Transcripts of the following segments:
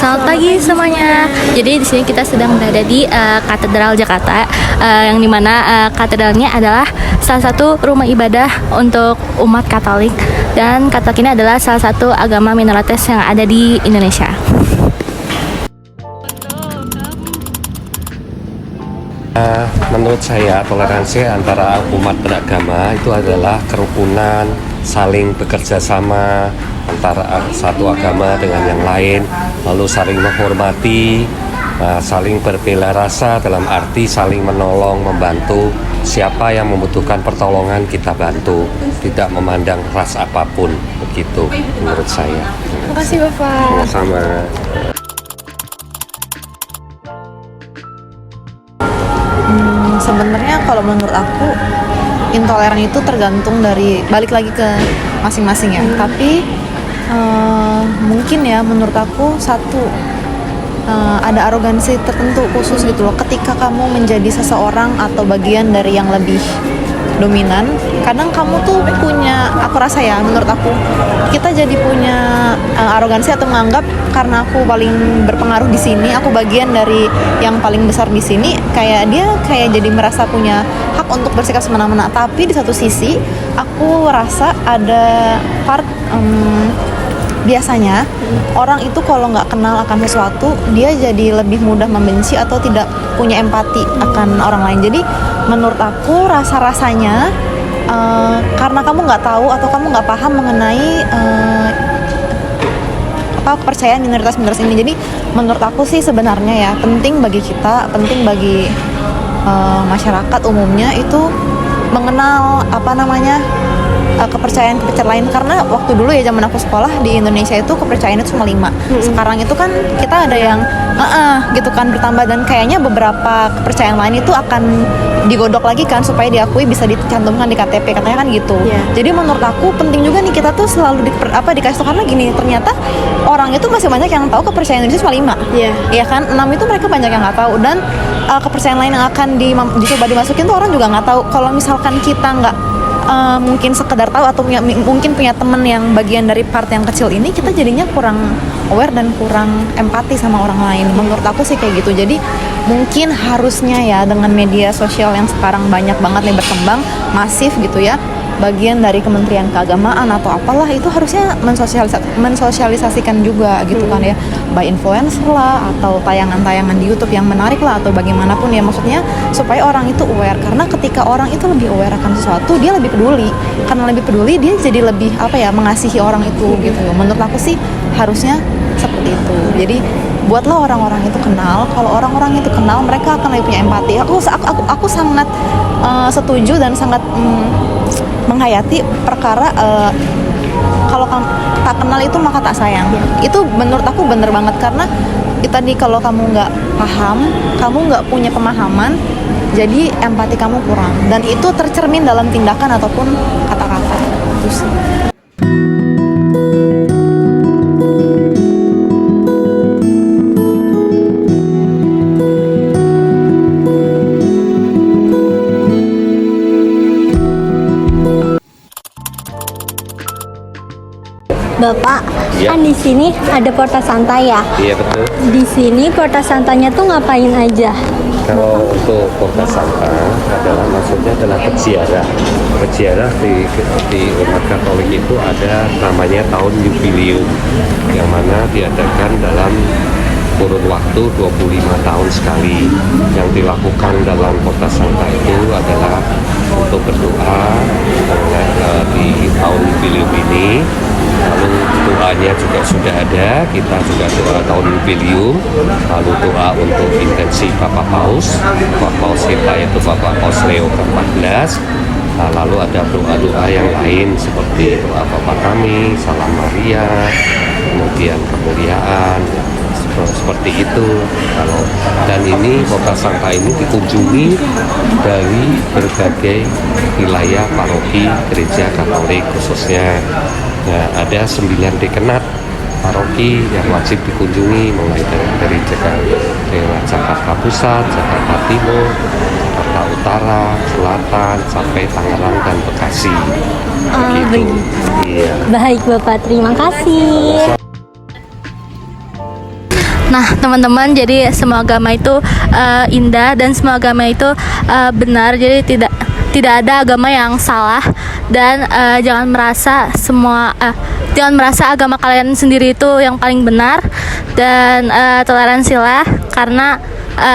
Selamat pagi semuanya. Jadi di sini kita sedang berada di Katedral Jakarta, yang dimana katedralnya adalah salah satu rumah ibadah untuk umat Katolik, dan Katolik ini adalah salah satu agama minoritas yang ada di Indonesia. Menurut saya toleransi antara umat beragama itu adalah kerukunan, saling bekerja sama antara satu agama dengan yang lain, lalu saling menghormati, saling berbela rasa dalam arti saling menolong, membantu. Siapa yang membutuhkan pertolongan kita bantu, tidak memandang ras apapun, begitu menurut saya. Terima kasih Bapak. Sama-sama. Sebenarnya kalau menurut aku intoleran itu tergantung dari balik lagi ke masing-masing ya. Tapi mungkin ya menurut aku ada arogansi tertentu khusus gitu loh. Ketika kamu menjadi seseorang atau bagian dari yang lebih dominan, kadang kamu tuh punya, aku rasa ya menurut aku, kita jadi punya arogansi atau menganggap karena aku paling berpengaruh di sini, aku bagian dari yang paling besar di sini, kayak dia kayak jadi merasa punya hak untuk bersikap semena-mena. Tapi di satu sisi aku rasa ada part biasanya orang itu kalau nggak kenal akan sesuatu, dia jadi lebih mudah membenci atau tidak punya empati akan orang lain. Jadi menurut aku rasa-rasanya karena kamu nggak tahu atau kamu nggak paham mengenai kepercayaan minoritas ini. Jadi menurut aku sih sebenarnya ya penting bagi kita, penting bagi masyarakat umumnya itu mengenal kepercayaan lain, karena waktu dulu ya zaman aku sekolah di Indonesia itu kepercayaan itu cuma 5. Sekarang itu kan kita ada yang gitu kan bertambah, dan kayaknya beberapa kepercayaan lain itu akan digodok lagi kan supaya diakui, bisa dicantumkan di KTP katanya kan gitu. Jadi menurut aku penting juga nih kita tuh selalu dikasih tahu, karena gini, ternyata orang itu masih banyak yang tahu kepercayaan Indonesia cuma 5. Ya kan 6 itu mereka banyak yang nggak tahu, dan kepercayaan lain yang akan dicoba dimasukin tuh orang juga nggak tahu. Kalau misalkan kita nggak mungkin sekedar tahu atau mungkin punya temen yang bagian dari part yang kecil ini, kita jadinya kurang aware dan kurang empati sama orang lain. Menurut aku sih kayak gitu. Jadi mungkin harusnya ya dengan media sosial yang sekarang banyak banget nih berkembang masif gitu ya, bagian dari Kementerian Keagamaan atau apalah itu harusnya mensosialisasikan juga gitu kan ya, by influencer lah atau tayangan-tayangan di YouTube yang menarik lah atau bagaimanapun ya, maksudnya supaya orang itu aware. Karena ketika orang itu lebih aware akan sesuatu, dia lebih peduli. Karena lebih peduli, dia jadi lebih mengasihi orang itu gitu. Menurut aku sih harusnya seperti itu. Jadi buatlah orang-orang itu kenal. Kalau orang-orang itu kenal, mereka akan lebih punya empati. Aku sangat setuju dan sangat menghayati perkara kalau tak kenal itu maka tak sayang. Itu menurut aku bener banget, karena tadi kalau kamu nggak paham, kamu nggak punya pemahaman, jadi empati kamu kurang, dan itu tercermin dalam tindakan ataupun kata-kata. Terus Bapak, Ya. kan di sini ada Porta Santa ya. Iya betul. Di sini Porta Santanya tuh ngapain aja? Kalau untuk Porta Santa adalah maksudnya adalah peziarah. Peziarah di umat Katolik itu ada namanya tahun jubileum, yang mana diadakan dalam kurun waktu 25 tahun sekali. Yang dilakukan dalam Porta Santa itu adalah untuk berdoa di tahun jubileum ini. Lalu doanya juga sudah ada, kita juga doa tahun jubileum, lalu doa untuk intensi Bapak Paus kita yaitu Bapak Paus Leo ke-14. Lalu ada doa-doa yang lain seperti doa Bapa Kami, Salam Maria, kemudian kemuliaan, seperti itu. Dan ini Porta Santa ini dikunjungi dari berbagai wilayah paroki Gereja Katolik khususnya. Ada 9 dekanat paroki yang wajib dikunjungi, mulai dari Jakarta Pusat, Jakarta Timur, Jakarta Utara, Selatan, sampai Tangerang dan Bekasi. Begitu. Iya. Baik Bapak, terima kasih. Nah, teman-teman, jadi semua agama itu indah dan semua agama itu benar. Jadi tidak ada agama yang salah dan jangan merasa agama kalian sendiri itu yang paling benar dan toleransilah karena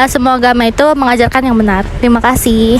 semua agama itu mengajarkan yang benar. Terima kasih.